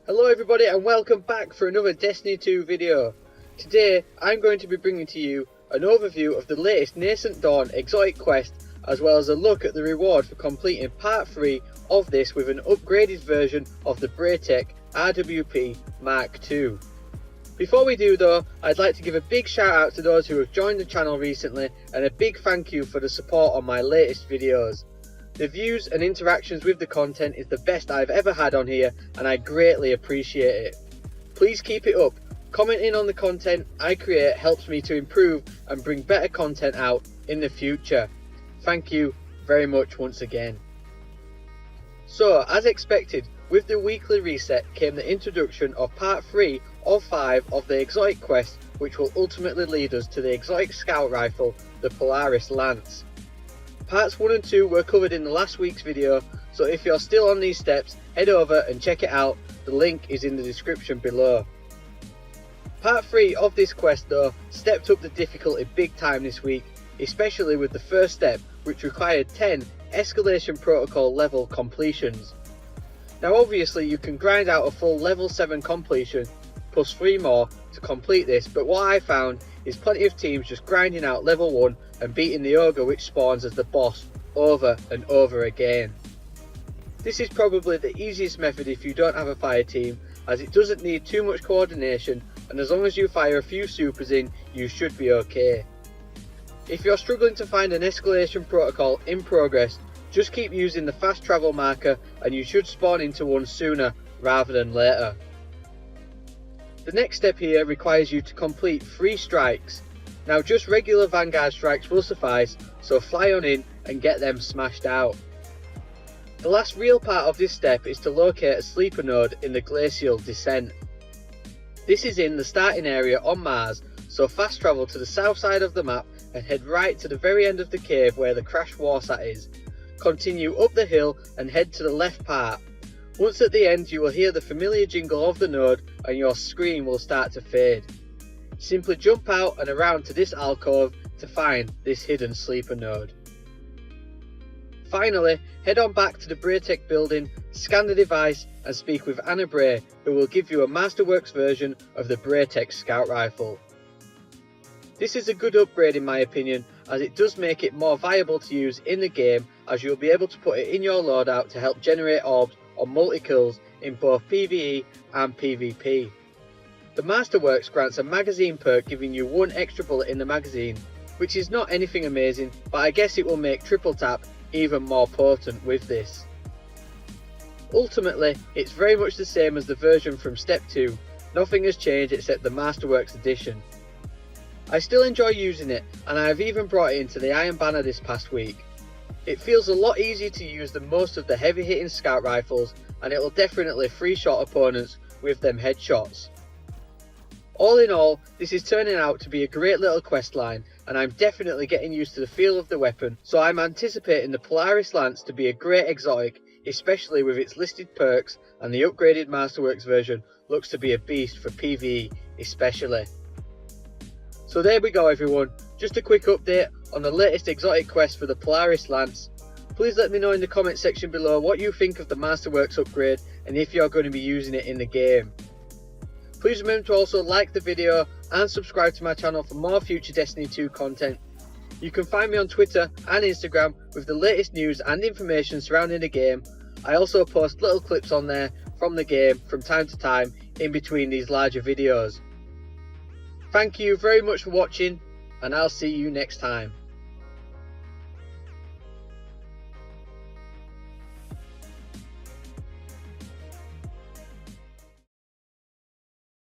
Hello everybody and welcome back for another Destiny 2 video. Today I'm going to be bringing to you an overview of the latest Nascent Dawn exotic quest, as well as a look at the reward for completing part 3 of this with an upgraded version of the Braytech RWP Mark II. Before we do though, I'd like to give a big shout out to those who have joined the channel recently, and a big thank you for the support on my latest videos. The views and interactions with the content is the best I've ever had on here, and I greatly appreciate it. Please keep it up. Commenting on the content I create helps me to improve and bring better content out in the future. Thank you very much once again. So, as expected, with the weekly reset came the introduction of part 3 of 5 of the exotic quest, which will ultimately lead us to the exotic scout rifle, the Polaris Lance. Parts 1 and 2 were covered in the last week's video, so if you're still on these steps, head over and check it out. The link is in the description below. Part 3 of this quest though stepped up the difficulty big time this week, especially with the first step, which required 10 escalation protocol level completions. Now obviously you can grind out a full level 7 completion plus 3 more to complete this, but what I found is plenty of teams just grinding out level 1 and beating the ogre which spawns as the boss over and over again. This is probably the easiest method if you don't have a fire team, as it doesn't need too much coordination, and as long as you fire a few supers in, you should be okay. If you're struggling to find an escalation protocol in progress, just keep using the fast travel marker and you should spawn into one sooner rather than later. The next step here requires you to complete 3 strikes. Now just regular vanguard strikes will suffice, so fly on in and get them smashed out. The last real part of this step is to locate a sleeper node in the glacial descent. This is in the starting area on Mars, so fast travel to the south side of the map and head right to the very end of the cave where the crash warsat is. Continue up the hill and head to the left part. Once at the end you will hear the familiar jingle of the node and your screen will start to fade. Simply jump out and around to this alcove to find this hidden sleeper node. Finally, head on back to the Braytech building, scan the device and speak with Ana Bray, who will give you a Masterworks version of the Braytech scout rifle. This is a good upgrade in my opinion, as it does make it more viable to use in the game, as you'll be able to put it in your loadout to help generate orbs on multi-kills in both PvE and PvP. The Masterworks grants a magazine perk giving you 1 extra bullet in the magazine, which is not anything amazing, but I guess it will make triple tap even more potent with this. Ultimately, it's very much the same as the version from step 2, nothing has changed except the Masterworks edition. I still enjoy using it, and I have even brought it into the Iron Banner this past week. It feels a lot easier to use than most of the heavy hitting scout rifles, and it will definitely free shot opponents with them headshots. All in all, this is turning out to be a great little quest line, and I'm definitely getting used to the feel of the weapon, so I'm anticipating the Polaris Lance to be a great exotic, especially with its listed perks, and the upgraded Masterworks version looks to be a beast for PvE especially. So there we go everyone, just a quick update on the latest exotic quest for the Polaris Lance. Please let me know in the comment section below what you think of the Masterworks upgrade and if you're going to be using it in the game. Please remember to also like the video and subscribe to my channel for more future Destiny 2 content. You can find me on Twitter and Instagram with the latest news and information surrounding the game. I also post little clips on there from the game from time to time in between these larger videos. Thank you very much for watching, and I'll see you next time.